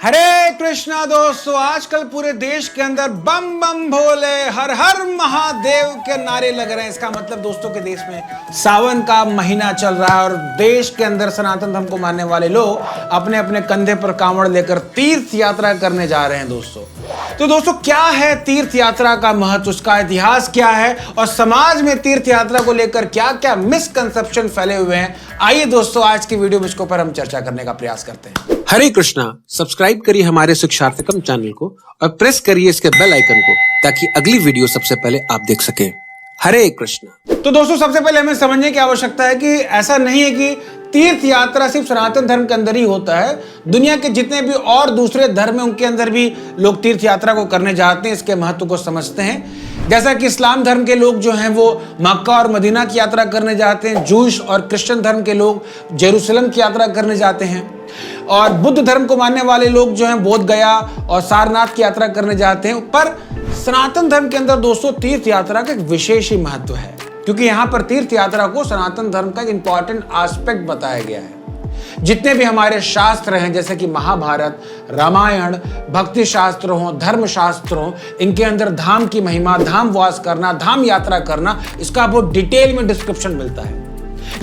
हरे कृष्णा दोस्तों, आजकल पूरे देश के अंदर बम बम भोले हर हर महादेव के नारे लग रहे हैं। इसका मतलब दोस्तों के देश में सावन का महीना चल रहा है और देश के अंदर सनातन धर्म को मानने वाले लोग अपने अपने कंधे पर कांवड़ लेकर तीर्थ यात्रा करने जा रहे हैं दोस्तों। तो दोस्तों, क्या है तीर्थ यात्रा का महत्व, उसका इतिहास क्या है और समाज में तीर्थ यात्रा को लेकर क्या क्या मिसकंसेप्शन फैले हुए हैं, आइए दोस्तों आज की वीडियो में इसके ऊपर हम चर्चा करने का प्रयास करते हैं। हरे कृष्णा, सब्सक्राइब करिए हमारे शिक्षार्थकम चैनल को और प्रेस करिए इसके बेल आइकन को ताकि अगली वीडियो सबसे पहले आप देख सकें। हरे कृष्णा। तो दोस्तों, सबसे पहले हमें समझने की आवश्यकता है कि ऐसा नहीं है कि तीर्थ यात्रा सिर्फ सनातन धर्म के अंदर ही होता है। दुनिया के जितने भी और दूसरे धर्म हैं उनके अंदर भी लोग तीर्थ यात्रा को करने जाते हैं, इसके महत्व को समझते हैं। जैसा कि इस्लाम धर्म के लोग जो हैं वो मक्का और मदीना की यात्रा करने जाते हैं, जूश और क्रिश्चियन धर्म के लोग जेरूसलम की यात्रा करने जाते हैं और बुद्ध धर्म को मानने वाले लोग जो हैं बोध गया और सारनाथ की यात्रा करने जाते हैं। पर सनातन धर्म के अंदर दोस्तों तीर्थ यात्रा का एक विशेष ही महत्व है, क्योंकि यहाँ पर तीर्थ यात्रा को सनातन धर्म का एक इंपॉर्टेंट एस्पेक्ट बताया गया है। जितने भी हमारे शास्त्र हैं जैसे कि महाभारत, रामायण, भक्ति शास्त्र हो, धर्म शास्त्र हो, इनके अंदर धाम की महिमा, धाम वास करना, धाम यात्रा करना, इसका बहुत डिटेल में डिस्क्रिप्शन मिलता है।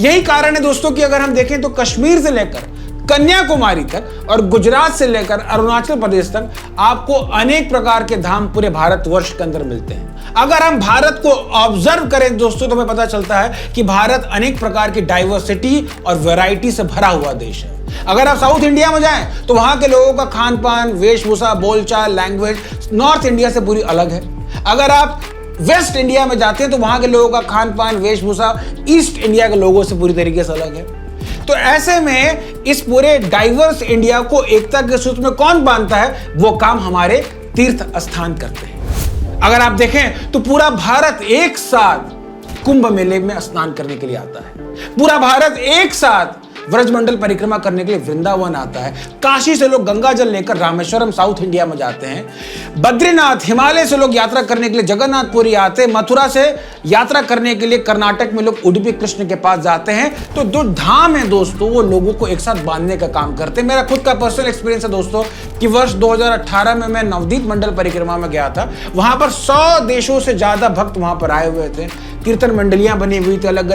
यही कारण है दोस्तों कि अगर हम देखें तो कश्मीर से लेकर कन्याकुमारी तक और गुजरात से लेकर अरुणाचल प्रदेश तक आपको अनेक प्रकार के धाम पूरे भारतवर्ष के अंदर मिलते हैं। अगर हम भारत को ऑब्जर्व करें दोस्तों तो हमें पता चलता है कि भारत अनेक प्रकार की डाइवर्सिटी और वैरायटी से भरा हुआ देश है। अगर आप साउथ इंडिया में जाएं तो वहां के लोगों का खान पान, वेशभूषा, बोलचाल, लैंग्वेज नॉर्थ इंडिया से पूरी अलग है। अगर आप वेस्ट इंडिया में जाते हैं तो वहां के लोगों का खान पान, वेशभूषा ईस्ट इंडिया के लोगों से पूरी तरीके से अलग है। तो ऐसे में इस पूरे डाइवर्स इंडिया को एकता के सूत्र में कौन बांधता है? वो काम हमारे तीर्थ स्थान करते हैं। अगर आप देखें तो पूरा भारत एक साथ कुंभ मेले में स्नान करने के लिए आता है। पूरा भारत एक साथ व्रजमंडल परिक्रमा करने के लिए वृंदावन आता है। काशी से लोग गंगा जल लेकर रामेश्वरम साउथ इंडिया में जाते हैं। बद्रीनाथ हिमालय से लोग यात्रा करने के लिए जगन्नाथपुरी आते हैं। मथुरा से यात्रा करने के लिए कर्नाटक में लोग उडुपी कृष्ण के पास जाते हैं। तो जो धाम है दोस्तों वो लोगों को एक साथ बांधने का काम करते हैं। मेरा खुद का पर्सनल एक्सपीरियंस है दोस्तों कि वर्ष 2018 में मैं नवदीप मंडल परिक्रमा में गया था। वहां पर 100 देशों से ज्यादा भक्त वहां पर आए हुए थे। कीर्तन मंडलियां बनी हुई थी, अलग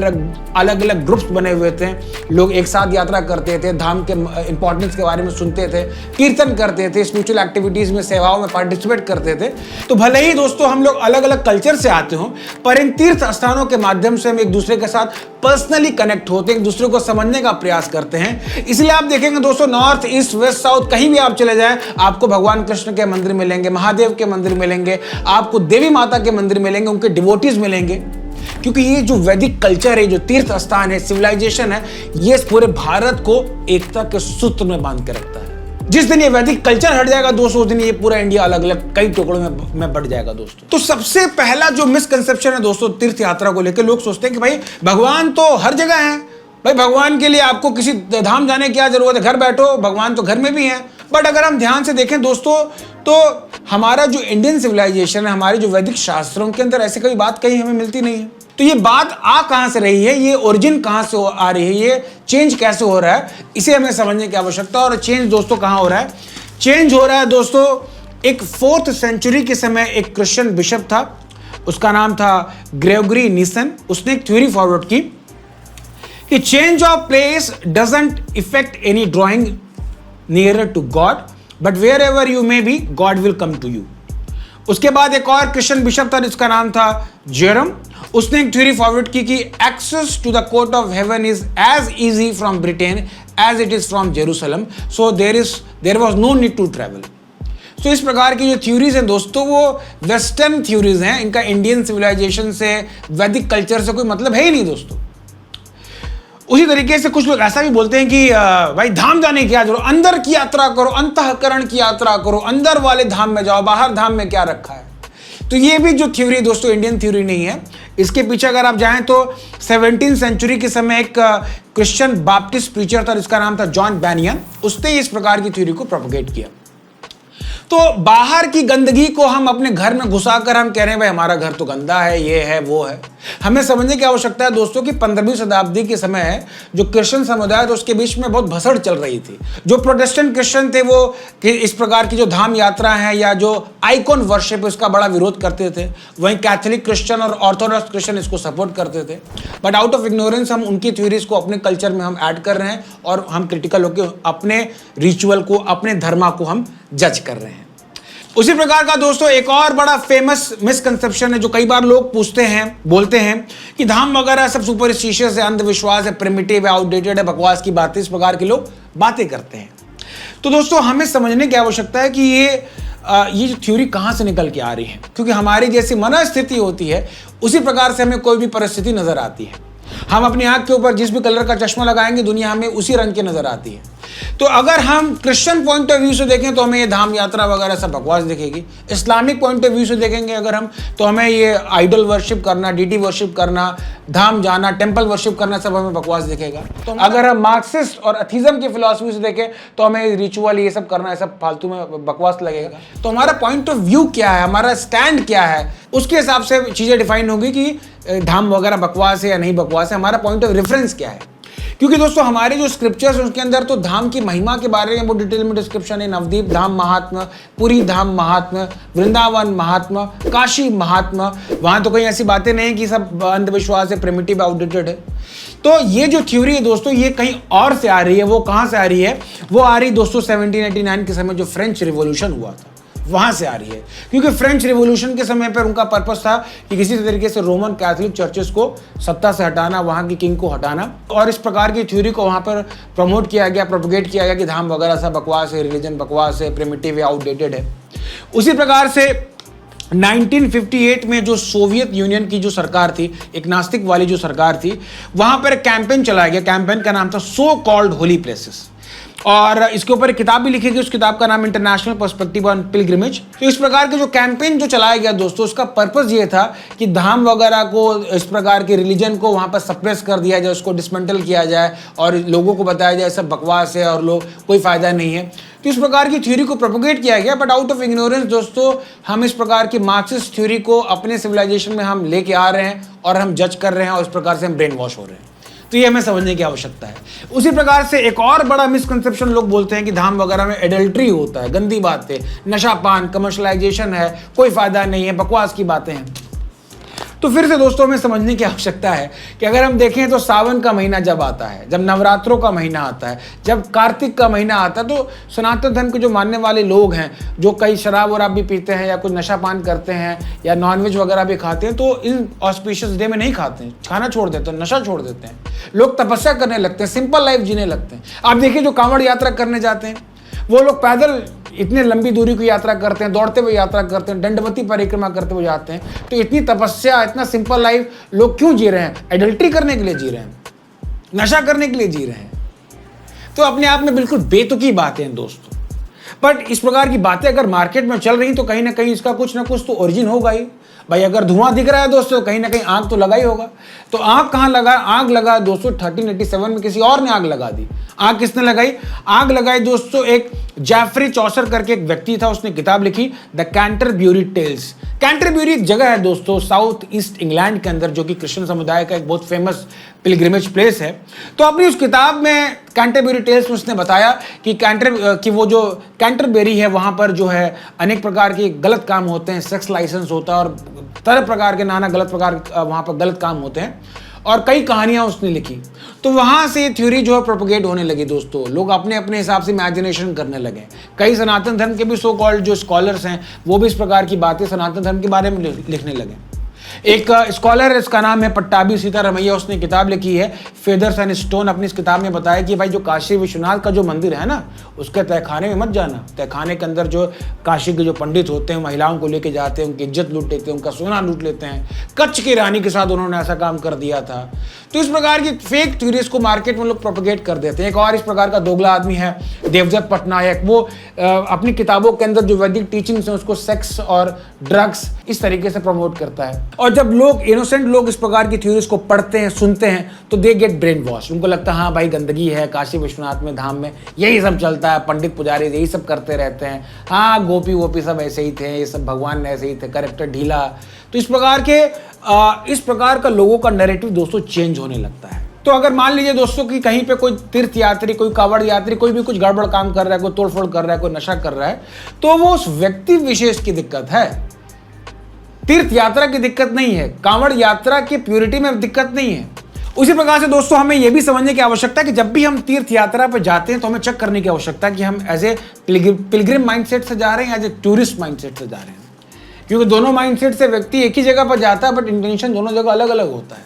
अलग ग्रुप्स बने हुए थे। लोग एक साथ यात्रा करते थे, धाम के इंपॉर्टेंस के बारे में सुनते थे, कीर्तन करते थे, स्पिरिचुअल एक्टिविटीज में, सेवाओं में पार्टिसिपेट करते थे। तो भले ही दोस्तों हम लोग अलग अलग कल्चर से आते हों, पर इन तीर्थ स्थानों के माध्यम से हम एक दूसरे के साथ पर्सनली कनेक्ट होते हैं, एक दूसरे को समझने का प्रयास करते हैं। इसलिए आप देखेंगे दोस्तों नॉर्थ, ईस्ट, वेस्ट, साउथ कहीं भी आप चले जाएं आपको भगवान कृष्ण के मंदिर मिलेंगे, महादेव के मंदिर मिलेंगे, आपको देवी माता के मंदिर मिलेंगे, उनके डिवोटीज मिलेंगे। क्योंकि ये जो वैदिक कल्चर है, जो तीर्थ स्थान है, सिविलाइजेशन है, ये पूरे भारत को एकता के सूत्र में बांध के रखता है। जिस दिन ये वैदिक कल्चर हट जाएगा दोस्तों उस दिन ये पूरा इंडिया अलग अलग कई टुकड़ों में बढ़ जाएगा दोस्तों। तो सबसे पहला जो मिसकंसेप्शन है दोस्तों तीर्थ यात्रा को लेकर, लोग सोचते हैं कि भाई भगवान तो हर जगह है, भाई भगवान के लिए आपको किसी धाम जाने की क्या जरूरत है, घर बैठो, भगवान तो घर में भी है। बट अगर हम ध्यान से देखें दोस्तों तो हमारा जो इंडियन सिविलाइजेशन है, हमारे जो वैदिक शास्त्रों के अंदर ऐसी कोई बात कहीं हमें मिलती नहीं है। तो ये बात कहां से रही है, ये ओरिजिन कहां से आ रही है, ये चेंज कैसे हो रहा है, इसे हमें समझने की आवश्यकता है। और चेंज दोस्तों कहां हो रहा है? चेंज हो रहा है दोस्तों एक 4th सेंचुरी के समय एक क्रिश्चियन बिशप था, उसका नाम था ग्रेगरी नीसन। उसने एक थ्योरी फॉरवर्ड की कि change of place doesn't affect any drawing nearer to God, but wherever you may be God will come to you. उसके बाद एक और क्रिश्चियन बिशप था जिसका नाम था जेरम। उसने एक थ्योरी फॉरवर्ड की कि access to the court of heaven is as easy from Britain as it is from Jerusalem, so there was no need to travel. तो इस प्रकार की जो थ्योरीज हैं दोस्तों वो वेस्टर्न थ्योरीज हैं, इनका इंडियन सिविलाइजेशन से, वैदिक कल्चर से कोई मतलब है ही नहीं दोस्तों। उसी तरीके से कुछ लोग ऐसा भी बोलते हैं कि भाई धाम जाने की क्या जरूरत, अंदर की यात्रा करो, अंतःकरण की यात्रा करो, अंदर वाले धाम में जाओ, बाहर धाम में क्या रखा है। तो ये भी जो थ्योरी दोस्तों इंडियन थ्योरी नहीं है। इसके पीछे अगर आप जाएं तो 17th सेंचुरी के समय एक क्रिश्चियन बैप्टिस्ट प्रीचर था जिसका नाम था जॉन बैनियन। उसने इस प्रकार की थ्योरी को प्रोपगेट किया। तो बाहर की गंदगी को हम अपने घर में घुसाकर हम कह रहे हैं भाई हमारा घर तो गंदा है, ये है वो है। हमें समझने की आवश्यकता है दोस्तों कि 15वीं शताब्दी के समय है जो क्रिश्चियन समुदाय था उसके बीच में बहुत भसड़ चल रही थी। जो प्रोटेस्टेंट क्रिश्चियन थे वो कि इस प्रकार की जो धाम यात्रा है या जो आइकॉन वर्शिप उसका बड़ा विरोध करते थे। वहीं कैथोलिक क्रिश्चियन और ऑर्थोडॉक्स क्रिश्चियन इसको सपोर्ट करते थे। बट आउट ऑफ इग्नोरेंस हम उनकी थ्योरीज को अपने कल्चर में हम ऐड कर रहे हैं और हम क्रिटिकल होकर अपने रिचुअल को, अपने धर्मा को हम जज कर रहे हैं। उसी प्रकार का दोस्तों एक और बड़ा फेमस मिसकंसेप्शन है जो कई बार लोग पूछते हैं, बोलते हैं कि धाम वगैरह सब सुपरस्टिशियस है, अंधविश्वास है, प्रिमिटिव है, आउटडेटेड है, बकवास की बातें, इस प्रकार के लोग बातें करते हैं। तो दोस्तों हमें समझने की आवश्यकता है कि ये जो थ्योरी कहां से निकल के आ रही है, क्योंकि हमारी जैसी मनस्थिति होती है उसी प्रकार से हमें कोई भी परिस्थिति नजर आती है। हम अपनी आंख के ऊपर जिस भी कलर का चश्मा लगाएंगे दुनिया हमें उसी रंग की नजर आती है। तो अगर हम क्रिश्चियन पॉइंट ऑफ व्यू से देखें तो हमें ये धाम यात्रा वगैरह सब बकवास दिखेगी। इस्लामिक पॉइंट ऑफ व्यू से देखेंगे अगर हम तो हमें ये आइडल वर्शिप करना, डीटी वर्शिप करना, धाम जाना, टेंपल वर्शिप करना सब हमें बकवास दिखेगा। तो अगर हम मार्क्सिस्ट और एथिज्म की फिलॉसफी से देखें तो हमें रिचुअल ये सब करना, ये सब फालतू में बकवास लगेगा। तो हमारा पॉइंट ऑफ व्यू क्या है, हमारा स्टैंड क्या है, उसके हिसाब से चीजें डिफाइन होगी कि धाम वगैरह बकवास है या नहीं बकवास है। हमारा पॉइंट ऑफ रेफरेंस क्या है, क्योंकि दोस्तों हमारे जो स्क्रिप्चर्स हैं उसके अंदर तो धाम की महिमा के बारे में बहुत डिटेल में डिस्क्रिप्शन है। नवदीप धाम महात्मा, पुरी धाम महात्मा, वृंदावन महात्मा, काशी महात्मा। वहां तो कहीं ऐसी बातें नहीं कि सब अंधविश्वास है, प्रिमिटिव, आउटडेटेड है। तो ये जो थ्योरी है दोस्तों ये कहीं और से आ रही है। वो कहां से आ रही है? वो आ रही दोस्तों 1789 के समय जो फ्रेंच रिवॉल्यूशन हुआ था वहां से आ रही है। क्योंकि फ्रेंच रिवॉल्यूशन के समय पर उनका पर्पस था कि किसी तरीके से रोमन कैथोलिक चर्चेस को सत्ता से हटाना, वहां की किंग को हटाना, और इस प्रकार की थ्योरी को वहां पर प्रमोट किया गया, प्रोपोगेट किया गया कि धाम वगैरह सब बकवास है, रिलीजन बकवास है, प्रिमिटिव है, आउटडेटेड है। उसी प्रकार से 1958 में जो सोवियत यूनियन की जो सरकार थी, एक नास्तिक वाली जो सरकार थी, वहां पर कैंपेन चलाया गया। कैंपेन का नाम था सो कॉल्ड होली प्लेसेस, और इसके ऊपर एक किताब भी लिखी गई। उस किताब का नाम इंटरनेशनल पर्सपेक्टिव ऑन पिलग्रिमेज। तो इस प्रकार के जो कैंपेन जो चलाया गया दोस्तों उसका पर्पस ये था कि धाम वगैरह को, इस प्रकार के रिलीजन को वहां पर सप्रेस कर दिया जाए, उसको डिसमेंटल किया जाए और लोगों को बताया जाए सब बकवास है और लोग कोई फायदा नहीं है। तो इस प्रकार की थ्योरी को प्रोपोगेट किया गया। बट आउट ऑफ इग्नोरेंस दोस्तों हम इस प्रकार की मार्क्सिस्ट थ्योरी को अपने सिविलाइजेशन में हम लेके आ रहे हैं और हम जज कर रहे हैं और इस प्रकार से हम ब्रेन वॉश हो रहे हैं। तो ये हमें समझने की आवश्यकता है। उसी प्रकार से एक और बड़ा मिसकंसेप्शन लोग बोलते हैं कि धाम वगैरह में एडल्ट्री होता है, गंदी बातें, नशा पान, कमर्शलाइजेशन है, कोई फायदा नहीं है, बकवास की बातें हैं। तो फिर से दोस्तों हमें समझने की आवश्यकता है कि अगर हम देखें तो सावन का महीना जब आता है, जब नवरात्रों का महीना आता है, जब कार्तिक का महीना आता है, तो सनातन धर्म के जो मानने वाले लोग हैं जो कई शराब वराब भी पीते हैं या कुछ नशा पान करते हैं या नॉनवेज वगैरह भी खाते हैं, तो इन ऑस्पिशियस डे में नहीं खाते हैं, खाना छोड़ देते हैं, नशा छोड़ देते हैं, लोग तपस्या करने लगते हैं, सिंपल लाइफ जीने लगते हैं। आप देखिए जो कांवड़ यात्रा करने जाते हैं वो लोग पैदल इतने लंबी दूरी की यात्रा करते हैं, दौड़ते हुए यात्रा करते हैं, दंडवती परिक्रमा करते हुए जाते हैं। तो इतनी तपस्या, इतना सिंपल लाइफ लोग क्यों जी रहे हैं? एडल्ट्री करने के लिए जी रहे हैं, नशा करने के लिए जी रहे हैं। तो अपने आप में बिल्कुल बेतुकी बातें हैं दोस्तों। बट इस प्रकार की बातें अगर मार्केट में चल रही तो कहीं ना कहीं इसका कुछ ना कुछ तो ओरिजिन होगा ही। भाई अगर धुआं दिख रहा है दोस्तों कहीं ना कहीं आग तो लगा ही होगा। तो आग कहाँ लगा? आग लगा दोस्तों 1387 में किसी और ने आग लगा दी। आग किसने लगाई? आग लगाई दोस्तों एक जेफरी चौसर करके एक व्यक्ति था, उसने किताब लिखी द कैंटरब्यूरी टेल्स। कैंटरब्यूरी एक जगह है दोस्तों साउथ ईस्ट इंग्लैंड के अंदर जो कि क्रिश्चियन समुदाय का एक बहुत फेमस पिलग्रिमेज प्लेस है। तो अपनी उस किताब में कैंटरब्यूरी टेल्स में उसने बताया कि वो जो कैंटरबेरी है वहाँ पर जो है अनेक प्रकार के गलत काम होते हैं, सेक्स लाइसेंस होता है और तरह प्रकार के नाना गलत प्रकार वहाँ पर गलत काम होते हैं, और कई कहानियां उसने लिखी। तो वहां से थ्योरी जो है प्रोपोगेट होने लगी दोस्तों। लोग अपने अपने हिसाब से इमेजिनेशन करने लगे। कई सनातन धर्म के भी सो कॉल्ड जो स्कॉलर्स हैं वो भी इस प्रकार की बातें सनातन धर्म के बारे में लिखने लगे। एक स्कॉलर है, इसका नाम है पट्टाभी सीतारमैया, उसने किताब लिखी है फेदर्स एंड स्टोन। अपनी इस किताब में बताया कि भाई जो काशी विश्वनाथ का जो मंदिर है ना, उसके तहखाने में मत जाना। तहखाने के अंदर जो काशी के जो पंडित होते हैं महिलाओं को लेके जाते हैं, उनकी इज्जत लूट लेते हैं, उनका सोना लूट लेते हैं। कच्छ की रानी के साथ उन्होंने ऐसा काम कर दिया था। तो इस प्रकार की फेक थ्योरीज को मार्केट में लोग प्रोपेगेट कर देते हैं। एक और इस प्रकार का दोगला आदमी है देवदत्त पटनायक। वो अपनी किताबों के अंदर जो वैदिक टीचिंग्स हैं उसको सेक्स और ड्रग्स इस तरीके से प्रमोट करता है। और जब लोग इनोसेंट लोग इस प्रकार की थ्योरीज को पढ़ते हैं, सुनते हैं, तो दे गेट ब्रेन वॉश। उनको लगता है हाँ भाई गंदगी है, काशी विश्वनाथ में धाम में यही सब चलता है, पंडित पुजारी यही सब करते रहते हैं, हाँ गोपी वोपी सब ऐसे ही थे, ये सब भगवान ऐसे ही थे, कैरेक्टर ढीला। तो इस प्रकार का लोगों का नैरेटिव दोस्तों चेंज होने लगता है। तो अगर मान लीजिए दोस्तों कि कहीं पे कोई तीर्थ यात्री, कोई कांवड़ यात्री, कोई भी कुछ गड़बड़ काम कर रहा है, कोई तोड़फोड़ कर रहा है, कोई नशा कर रहा है, तो वो उस व्यक्ति विशेष की दिक्कत है, तीर्थ यात्रा की दिक्कत नहीं है, कांवड़ यात्रा की प्योरिटी में दिक्कत नहीं है। उसी प्रकार से दोस्तों हमें यह भी समझने की आवश्यकता है कि जब भी हम तीर्थ यात्रा पर जाते हैं तो हमें चेक करने की आवश्यकता है कि हम एज ए पिलग्रिम माइंडसेट से जा रहे हैं, एज ए टूरिस्ट माइंडसेट से जा रहे हैं। क्योंकि दोनों माइंडसेट से व्यक्ति एक ही जगह पर जाता है, बट इंटेंशन दोनों जगह अलग अलग होता है।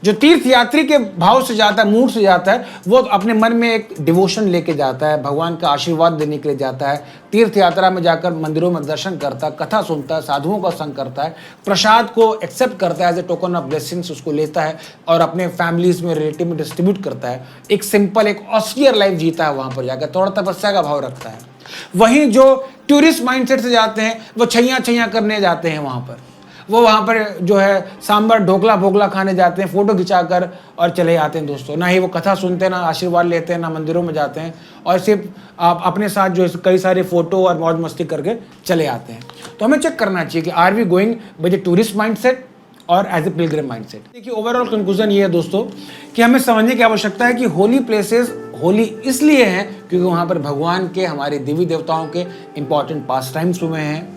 जो तीर्थ यात्री के भाव से जाता है, मूड से जाता है, वो अपने मन में एक डिवोशन लेके जाता है, भगवान का आशीर्वाद देने के लिए जाता है। तीर्थ यात्रा में जाकर मंदिरों में दर्शन करता है, कथा सुनता है, साधुओं का संग करता है, प्रसाद को एक्सेप्ट करता है, as a token of blessings उसको लेता है और अपने फैमिलीज में, रिलेटिव में डिस्ट्रीब्यूट करता है। एक सिंपल, एक ऑस्टियर लाइफ जीता है वहां पर जाकर, थोड़ा तपस्या का भाव रखता है। वहीं जो टूरिस्ट माइंडसेट से जाते हैं वो छैया करने जाते हैं, वहां पर जो है सांबर ढोकला भोगला खाने जाते हैं, फोटो खिंचाकर और चले आते हैं दोस्तों। ना ही वो कथा सुनते हैं, ना आशीर्वाद लेते हैं, ना मंदिरों में जाते हैं, और सिर्फ आप अपने साथ जो है कई सारे फोटो और मौज मस्ती करके चले आते हैं। तो हमें चेक करना चाहिए कि are we going with the tourist mindset और एज ए पिलग्रिम माइंडसेट। देखिए ओवरऑल कंक्लूजन ये है दोस्तों कि हमें समझने की आवश्यकता है कि होली प्लेसेस होली इसलिए हैं क्योंकि वहाँ पर भगवान के, हमारे देवी देवताओं के इंपॉर्टेंट पास टाइम्स हुए हैं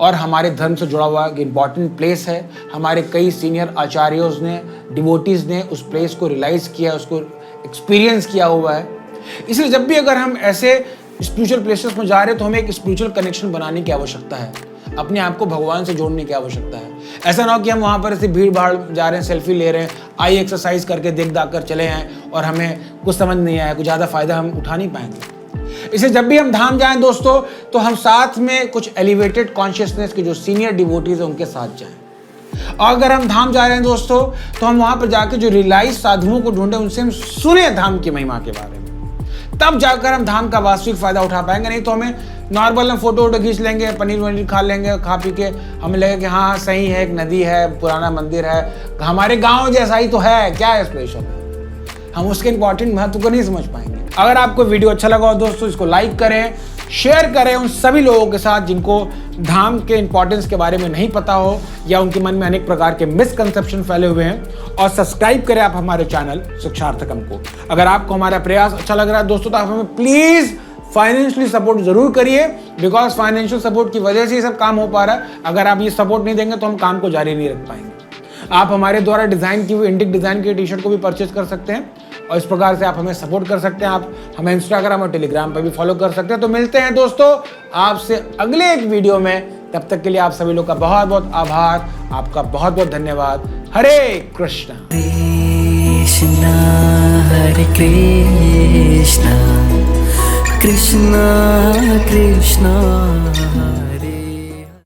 और हमारे धर्म से जुड़ा हुआ एक इंपॉर्टेंट प्लेस है। हमारे कई सीनियर आचार्यों ने, डिवोटीज ने उस प्लेस को रियलाइज किया, उसको एक्सपीरियंस किया हुआ है। इसलिए जब भी अगर हम ऐसे स्पिरिचुअल प्लेसेस में जा रहे हैं तो हमें एक स्पिरिचुअल कनेक्शन बनाने की आवश्यकता है, अपने आप को भगवान से जोड़ने की आवश्यकता है। ऐसा ना हो कि हम वहाँ पर ऐसे भीड़ भाड़ जा रहे हैं, सेल्फी ले रहे हैं, आई एक्सरसाइज करके देख दाख कर चले आए और हमें कुछ समझ नहीं आया, कुछ ज़्यादा फायदा हम उठा नहीं पाएंगे। इसलिए जब भी हम धाम जाएं दोस्तों तो हम साथ में कुछ एलिवेटेड कॉन्शियसनेस के जो सीनियर डिवोटीज हैं उनके साथ जाएं। और अगर हम धाम जा रहे हैं दोस्तों तो हम वहाँ पर जाकर जो रियलाइज साधुओं को ढूंढे, उनसे हम सुने धाम की महिमा के बारे में, तब जाकर हम धाम का वास्तविक फायदा उठा पाएंगे। नहीं तो हमें नॉर्मल हम फोटो वोटो खींच लेंगे, पनीर वनीर खा लेंगे, खा पी के हमें लगेगा कि हाँ सही है, एक नदी है, पुराना मंदिर है, हमारे गांव जैसा ही तो है, क्या है स्पेशल, हम उसके इंपॉर्टेंट महत्व को नहीं समझ पाएंगे। अगर आपको वीडियो अच्छा लगा हो दोस्तों, इसको लाइक करें, शेयर करें उन सभी लोगों के साथ जिनको धाम के इंपॉर्टेंस के बारे में नहीं पता हो या उनके मन में अनेक प्रकार के मिसकंसेप्शन फैले हुए हैं, और सब्सक्राइब करें आप हमारे चैनल शिक्षार्थकम को। अगर आपको हमारा प्रयास अच्छा लग रहा है दोस्तों तो आप हमें प्लीज फाइनेंशियली सपोर्ट जरूर करिए, बिकॉज फाइनेंशियल सपोर्ट की वजह से ये सब काम हो पा रहा है। अगर आप ये सपोर्ट नहीं देंगे तो हम काम को जारी नहीं रख पाएंगे। आप हमारे द्वारा डिजाइन की हुई इंडिक डिजाइन की टी शर्ट को भी परचेज कर सकते हैं और इस प्रकार से आप हमें सपोर्ट कर सकते हैं। आप हमें इंस्टाग्राम और टेलीग्राम पर भी फॉलो कर सकते हैं। तो मिलते हैं दोस्तों आपसे अगले एक वीडियो में, तब तक के लिए आप सभी लोग का बहुत बहुत आभार, आपका बहुत बहुत धन्यवाद। हरे कृष्णा कृष्णा हरे कृष्णा कृष्णा कृष्णा